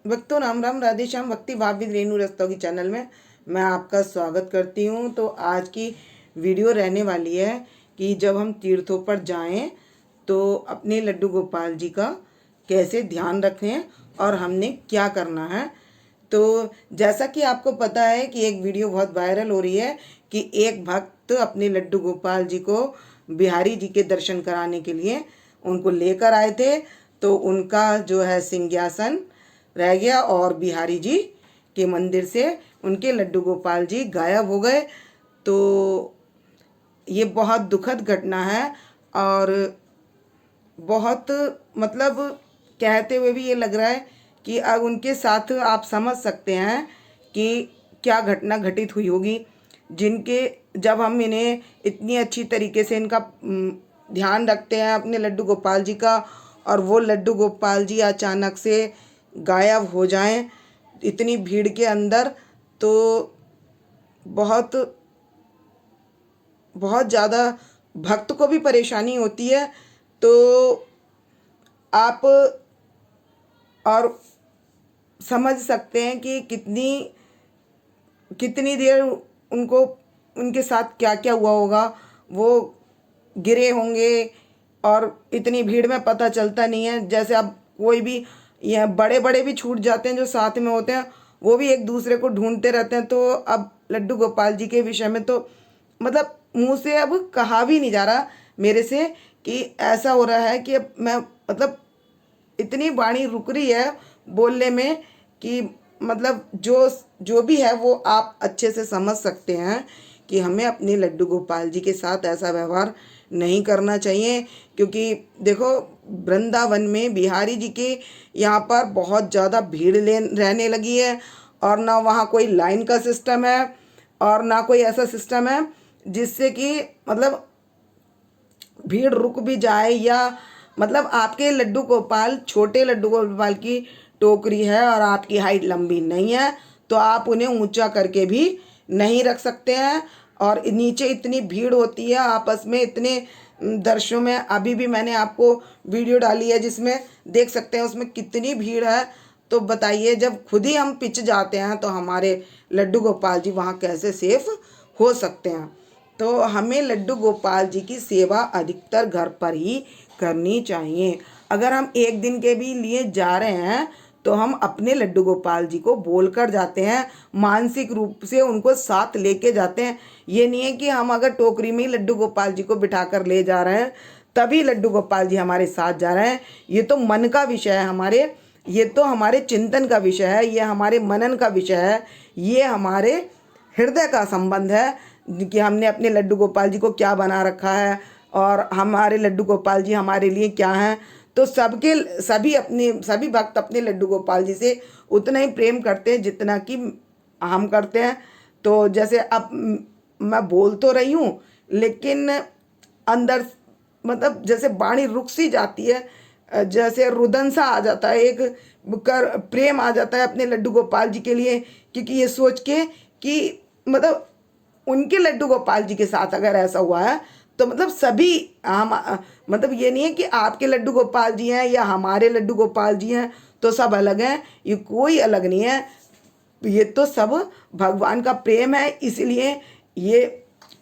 भक्तों राम राम, राधे श्याम। भक्ति भाव विद रेणु रस्तोगी चैनल में मैं आपका स्वागत करती हूँ। तो आज की वीडियो रहने वाली है कि जब हम तीर्थों पर जाएं तो अपने लड्डू गोपाल जी का कैसे ध्यान रखें और हमने क्या करना है। तो जैसा कि आपको पता है कि एक वीडियो बहुत वायरल हो रही है कि एक भक्त अपने लड्डू गोपाल जी को बिहारी जी के दर्शन कराने के लिए उनको लेकर आए थे। तो उनका जो है सिंहासन रह गया और बिहारी जी के मंदिर से उनके लड्डू गोपाल जी गायब हो गए। तो ये बहुत दुखद घटना है और बहुत मतलब कहते हुए भी ये लग रहा है कि अब उनके साथ आप समझ सकते हैं कि क्या घटना घटित हुई होगी। जिनके जब हम इन्हें इतनी अच्छी तरीके से इनका ध्यान रखते हैं अपने लड्डू गोपाल जी का, और वो लड्डू गोपाल जी अचानक से गायब हो जाएं इतनी भीड़ के अंदर, तो बहुत बहुत ज़्यादा भक्त को भी परेशानी होती है। तो आप और समझ सकते हैं कि कितनी कितनी देर उनको उनके साथ क्या क्या हुआ होगा। वो गिरे होंगे और इतनी भीड़ में पता चलता नहीं है। जैसे अब कोई भी यह बड़े बड़े भी छूट जाते हैं जो साथ में होते हैं, वो भी एक दूसरे को ढूंढते रहते हैं। तो अब लड्डू गोपाल जी के विषय में तो मतलब मुंह से अब कहा भी नहीं जा रहा मेरे से कि ऐसा हो रहा है कि अब मैं मतलब इतनी वाणी रुक रही है बोलने में कि मतलब जो जो भी है वो आप अच्छे से समझ सकते हैं कि हमें अपने लड्डू गोपाल जी के साथ ऐसा व्यवहार नहीं करना चाहिए। क्योंकि देखो, वृंदावन में बिहारी जी के यहाँ पर बहुत ज़्यादा भीड़ रहने लगी है, और ना वहाँ कोई लाइन का सिस्टम है और ना कोई ऐसा सिस्टम है जिससे कि मतलब भीड़ रुक भी जाए, या मतलब आपके लड्डू गोपाल छोटे लड्डू गोपाल की टोकरी है और आपकी हाइट लंबी नहीं है तो आप उन्हें ऊंचा करके भी नहीं रख सकते हैं। और नीचे इतनी भीड़ होती है आपस में इतने दर्शनों में। अभी भी मैंने आपको वीडियो डाली है जिसमें देख सकते हैं उसमें कितनी भीड़ है। तो बताइए, जब खुद ही हम पिच जाते हैं तो हमारे लड्डू गोपाल जी वहाँ कैसे सेफ हो सकते हैं। तो हमें लड्डू गोपाल जी की सेवा अधिकतर घर पर ही करनी चाहिए। अगर हम एक दिन के भी लिए जा रहे हैं तो हम अपने लड्डू गोपाल जी को बोलकर जाते हैं, मानसिक रूप से उनको साथ लेके जाते हैं। ये नहीं है कि हम अगर टोकरी में ही लड्डू गोपाल जी को बिठाकर ले जा रहे हैं तभी लड्डू गोपाल जी हमारे साथ जा रहे हैं। ये तो मन का विषय है हमारे, ये तो हमारे चिंतन का विषय है, ये हमारे मनन का विषय है, ये हमारे हृदय का संबंध है कि हमने अपने लड्डू गोपाल जी को क्या बना रखा है और हमारे लड्डू गोपाल जी हमारे लिए क्या हैं। तो सभी भक्त अपने लड्डू गोपाल जी से उतना ही प्रेम करते हैं जितना कि हम करते हैं। तो जैसे अब मैं बोल तो रही हूँ लेकिन अंदर मतलब जैसे वाणी रुक सी जाती है, जैसे रुदन सा आ जाता है, एक प्रेम आ जाता है अपने लड्डू गोपाल जी के लिए। क्योंकि ये सोच के कि मतलब उनके लड्डू गोपाल जी के साथ अगर ऐसा हुआ है तो मतलब सभी हम मतलब ये नहीं है कि आपके लड्डू गोपाल जी हैं या हमारे लड्डू गोपाल जी हैं तो सब अलग हैं। ये कोई अलग नहीं है, ये तो सब भगवान का प्रेम है। इसलिए ये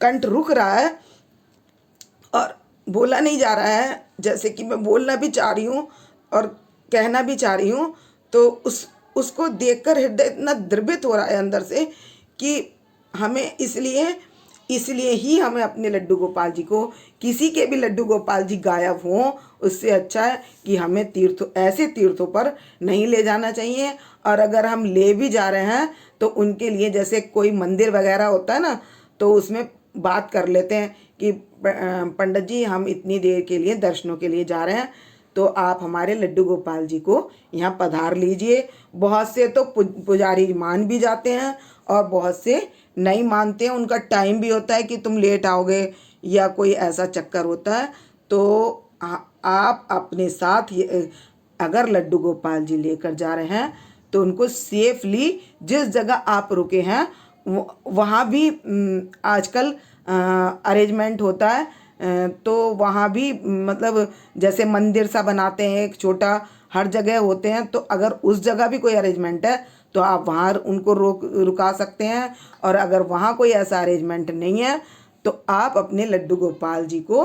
कंठ रुक रहा है और बोला नहीं जा रहा है। जैसे कि मैं बोलना भी चाह रही हूँ और कहना भी चाह रही हूँ, तो उसको देखकर हृदय इतना द्रवित हो रहा है अंदर से कि हमें इसलिए ही हमें अपने लड्डू गोपाल जी को, किसी के भी लड्डू गोपाल जी गायब हों उससे अच्छा है कि हमें ऐसे तीर्थों पर नहीं ले जाना चाहिए। और अगर हम ले भी जा रहे हैं तो उनके लिए जैसे कोई मंदिर वगैरह होता है ना, तो उसमें बात कर लेते हैं कि पंडित जी हम इतनी देर के लिए दर्शनों के लिए जा रहे हैं तो आप हमारे लड्डू गोपाल जी को यहाँ पधार लीजिए। बहुत से तो पुजारी मान भी जाते हैं और बहुत से नहीं मानते हैं, उनका टाइम भी होता है कि तुम लेट आओगे या कोई ऐसा चक्कर होता है। तो आप अपने साथ अगर लड्डू गोपाल जी लेकर जा रहे हैं तो उनको सेफली जिस जगह आप रुके हैं वहाँ भी आजकल अरेंजमेंट होता है। तो वहाँ भी मतलब जैसे मंदिर सा बनाते हैं एक छोटा, हर जगह होते हैं, तो अगर उस जगह भी कोई अरेंजमेंट है तो आप वहाँ उनको रुका सकते हैं। और अगर वहाँ कोई ऐसा अरेंजमेंट नहीं है तो आप अपने लड्डू गोपाल जी को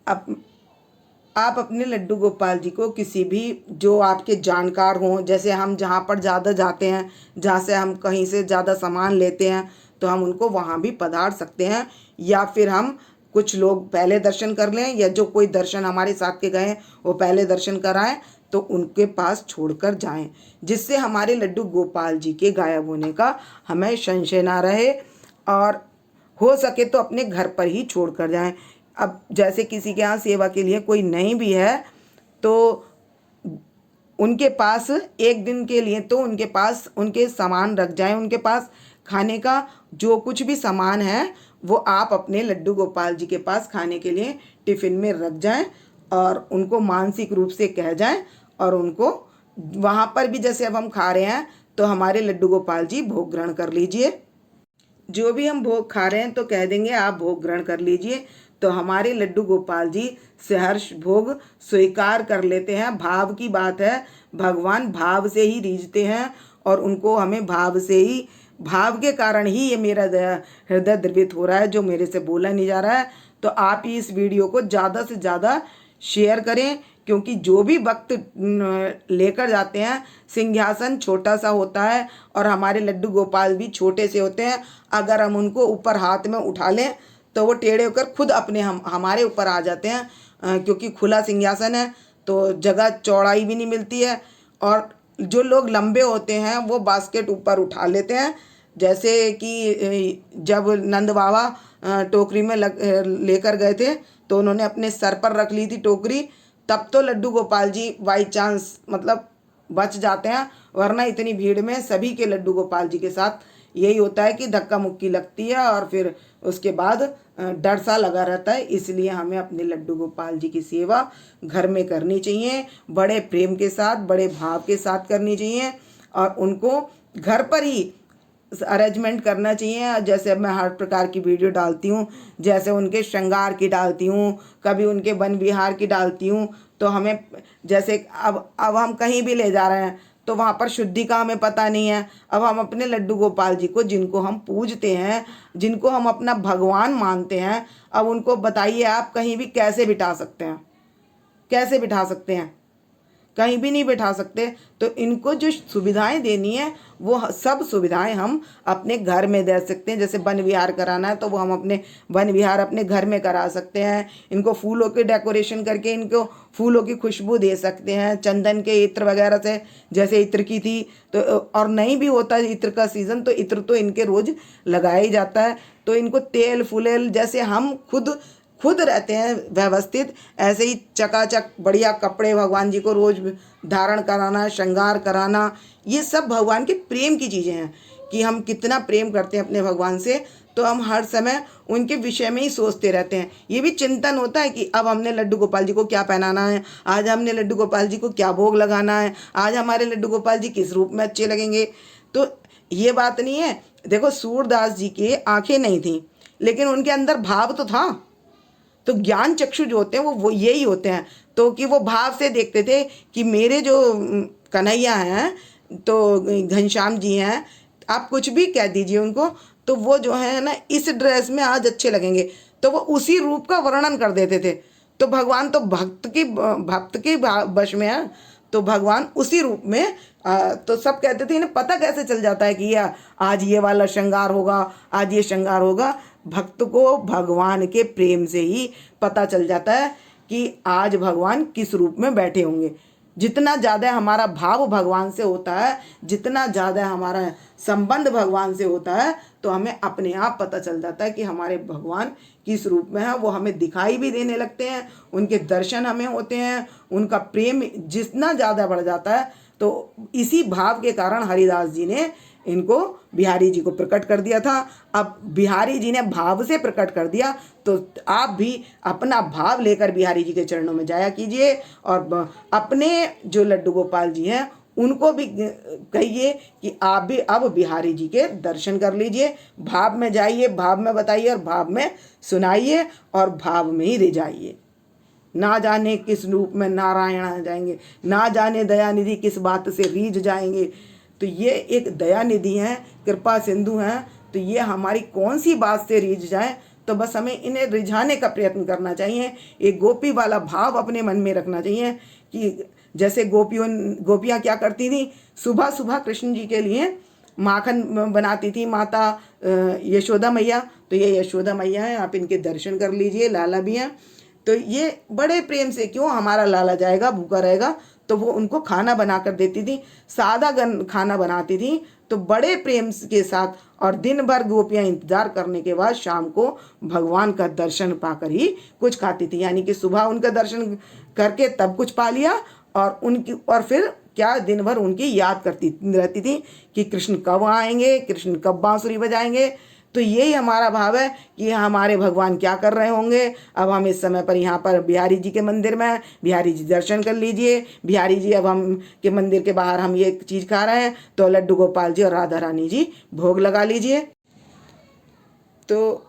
आप अपने लड्डू गोपाल जी को किसी भी जो आपके जानकार हों, जैसे हम जहाँ पर ज़्यादा जाते हैं, जहाँ से हम कहीं से ज़्यादा सामान लेते हैं, तो हम उनको वहाँ भी पधार सकते हैं। या फिर हम कुछ लोग पहले दर्शन कर लें, या जो कोई दर्शन हमारे साथ के गए हैं वो पहले दर्शन कराएं, तो उनके पास छोड़कर जाएं, जिससे हमारे लड्डू गोपाल जी के गायब होने का हमें संशय ना रहे। और हो सके तो अपने घर पर ही छोड़ कर जाएं। अब जैसे किसी के यहाँ सेवा के लिए कोई नहीं भी है तो उनके पास एक दिन के लिए तो उनके पास उनके सामान रख जाएं, उनके पास खाने का जो कुछ भी सामान है वो आप अपने लड्डू गोपाल जी के पास खाने के लिए टिफ़िन में रख जाएं, और उनको मानसिक रूप से कह जाएं, और उनको वहाँ पर भी जैसे अब हम खा रहे हैं तो हमारे लड्डू गोपाल जी भोग ग्रहण कर लीजिए। जो भी हम भोग खा रहे हैं तो कह देंगे आप भोग ग्रहण कर लीजिए, तो हमारे लड्डू गोपाल जी सहर्ष भोग स्वीकार कर लेते हैं। भाव की बात है, भगवान भाव से ही रीझते हैं, और उनको हमें भाव से ही, भाव के कारण ही ये मेरा हृदय द्रवित हो रहा है, जो मेरे से बोला नहीं जा रहा है। तो आप ही इस वीडियो को ज़्यादा से ज़्यादा शेयर करें, क्योंकि जो भी वक्त लेकर जाते हैं, सिंहासन छोटा सा होता है और हमारे लड्डू गोपाल भी छोटे से होते हैं। अगर हम उनको ऊपर हाथ में उठा लें तो वो टेढ़े होकर खुद अपने हमारे ऊपर आ जाते हैं, क्योंकि खुला सिंहासन है तो जगह चौड़ाई भी नहीं मिलती है। और जो लोग लंबे होते हैं वो बास्केट ऊपर उठा लेते हैं, जैसे कि जब नंद बाबा टोकरी में लेकर गए थे तो उन्होंने अपने सर पर रख ली थी टोकरी, तब तो लड्डू गोपाल जी बाई चांस मतलब बच जाते हैं, वरना इतनी भीड़ में सभी के लड्डू गोपाल जी के साथ यही होता है कि धक्का मुक्की लगती है और फिर उसके बाद डर सा लगा रहता है। इसलिए हमें अपने लड्डू गोपाल जी की सेवा घर में करनी चाहिए, बड़े प्रेम के साथ, बड़े भाव के साथ करनी चाहिए, और उनको घर पर ही अरेंजमेंट करना चाहिए। जैसे अब मैं हर प्रकार की वीडियो डालती हूँ, जैसे उनके श्रृंगार की डालती हूँ, कभी उनके वन विहार की डालती हूँ, तो हमें जैसे अब हम कहीं भी ले जा रहे हैं तो वहाँ पर शुद्धि का हमें पता नहीं है। अब हम अपने लड्डू गोपाल जी को, जिनको हम पूजते हैं, जिनको हम अपना भगवान मानते हैं, अब उनको बताइए आप कहीं भी कैसे बिठा सकते हैं, कैसे बिठा सकते हैं? कहीं भी नहीं बिठा सकते। तो इनको जो सुविधाएं देनी है वो सब सुविधाएं हम अपने घर में दे सकते हैं। जैसे वन विहार कराना है तो वो हम अपने वन विहार अपने घर में करा सकते हैं। इनको फूलों के डेकोरेशन करके इनको फूलों की खुशबू दे सकते हैं, चंदन के इत्र वगैरह से, जैसे इत्र की थी तो, और नहीं भी होता इत्र का सीज़न तो इत्र तो इनके रोज़ लगाया ही जाता है। तो इनको तेल फुलेल जैसे हम खुद रहते हैं व्यवस्थित, ऐसे ही चकाचक बढ़िया कपड़े भगवान जी को रोज़ धारण कराना, श्रृंगार कराना, ये सब भगवान के प्रेम की चीज़ें हैं कि हम कितना प्रेम करते हैं अपने भगवान से। तो हम हर समय उनके विषय में ही सोचते रहते हैं। ये भी चिंतन होता है कि अब हमने लड्डू गोपाल जी को क्या पहनाना है, आज हमने लड्डू गोपाल जी को क्या भोग लगाना है, आज हमारे लड्डू गोपाल जी किस रूप में अच्छे लगेंगे। तो ये बात नहीं है। देखो सूरदास जी की आँखें नहीं थीं, लेकिन उनके अंदर भाव तो था। तो ज्ञान चक्षु जो होते हैं वो यही होते हैं, तो कि वो भाव से देखते थे कि मेरे जो कन्हैया हैं तो घनश्याम जी हैं, आप कुछ भी कह दीजिए उनको, तो वो जो है ना इस ड्रेस में आज अच्छे लगेंगे, तो वो उसी रूप का वर्णन कर देते थे। तो भगवान तो भक्त की वश में है, तो भगवान उसी रूप में तो सब कहते थे इन्हें पता कैसे चल जाता है कि ये आज ये वाला श्रृंगार होगा, आज ये श्रृंगार होगा। भक्त को भगवान के प्रेम से ही पता चल जाता है कि आज भगवान किस रूप में बैठे होंगे। जितना ज़्यादा हमारा भाव भगवान से होता है, जितना ज़्यादा हमारा संबंध भगवान से होता है, तो हमें अपने आप पता चल जाता है कि हमारे भगवान किस रूप में है। वो हमें दिखाई भी देने लगते हैं, उनके दर्शन हमें होते हैं, उनका प्रेम जितना ज़्यादा बढ़ जाता है। तो इसी भाव के कारण हरिदास जी ने इनको बिहारी जी को प्रकट कर दिया था। अब बिहारी जी ने भाव से प्रकट कर दिया, तो आप भी अपना भाव लेकर बिहारी जी के चरणों में जाया कीजिए, और अपने जो लड्डू गोपाल जी हैं उनको भी कहिए कि आप भी अब बिहारी जी के दर्शन कर लीजिए। भाव में जाइए, भाव में बताइए और भाव में सुनाइए और भाव में ही रिझाइए। ना जाने किस रूप में नारायण आ जाएंगे, ना जाने दयानिधि किस बात से रीझ जाएंगे। तो ये एक दयानिधि हैं, कृपा सिंधु हैं, तो ये हमारी कौन सी बात से रीझ जाए, तो बस हमें इन्हें रिझाने का प्रयत्न करना चाहिए। एक गोपी वाला भाव अपने मन में रखना चाहिए कि जैसे गोपियाँ क्या करती थी, सुबह सुबह कृष्ण जी के लिए माखन बनाती थी माता यशोदा मैया। तो ये यशोदा मैया है, आप इनके दर्शन कर लीजिए, लाला भी हैं। तो ये बड़े प्रेम से, क्यों हमारा लाला जाएगा भूखा रहेगा, तो वो उनको खाना बना कर देती थी, सादा खाना बनाती थी, तो बड़े प्रेम के साथ। और दिन भर गोपियाँ इंतजार करने के बाद शाम को भगवान का दर्शन पाकर ही कुछ खाती थी। यानी कि सुबह उनका दर्शन करके तब कुछ पा लिया, और फिर क्या दिन भर उनकी याद करती रहती थी कि कृष्ण कब आएंगे, कृष्ण कब बांसुरी बजाएंगे। तो यही हमारा भाव है कि हमारे भगवान क्या कर रहे होंगे। अब हम इस समय पर यहाँ पर बिहारी जी के मंदिर में, बिहारी जी दर्शन कर लीजिए। बिहारी जी, अब हम के मंदिर के बाहर हम ये चीज़ खा रहे हैं, तो लड्डू गोपाल जी और राधा रानी जी भोग लगा लीजिए। तो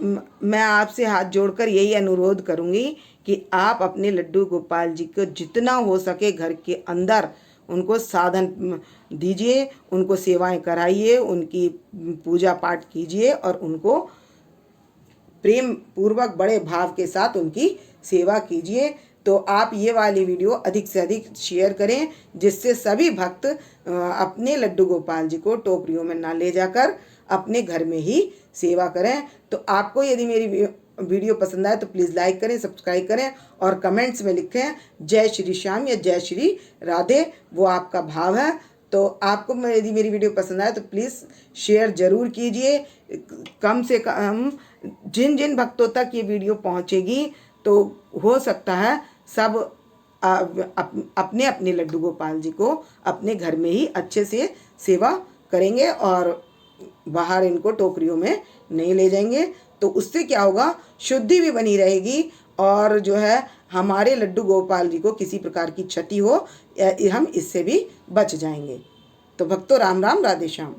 मैं आपसे हाथ जोड़कर यही अनुरोध करूँगी कि आप अपने लड्डू गोपाल जी को जितना हो सके घर के अंदर उनको साधन दीजिए, उनको सेवाएं कराइए, उनकी पूजा पाठ कीजिए और उनको प्रेम पूर्वक बड़े भाव के साथ उनकी सेवा कीजिए। तो आप ये वाली वीडियो अधिक से अधिक शेयर करें, जिससे सभी भक्त अपने लड्डू गोपाल जी को टोकरियों में ना ले जाकर अपने घर में ही सेवा करें। तो आपको यदि मेरी वीडियो पसंद आए तो प्लीज़ लाइक करें, सब्सक्राइब करें और कमेंट्स में लिखें जय श्री श्याम या जय श्री राधे, वो आपका भाव है। तो आपको यदि मेरी वीडियो पसंद आए तो प्लीज़ शेयर ज़रूर कीजिए। कम से कम जिन जिन भक्तों तक ये वीडियो पहुंचेगी, तो हो सकता है सब अपने अपने लड्डू गोपाल जी को अपने घर में ही अच्छे से सेवा करेंगे और बाहर इनको टोकरियों में नहीं ले जाएंगे। तो उससे क्या होगा, शुद्धि भी बनी रहेगी और जो है हमारे लड्डू गोपाल जी को किसी प्रकार की क्षति हो, हम इससे भी बच जाएंगे। तो भक्तों, राम राम, राधे श्याम।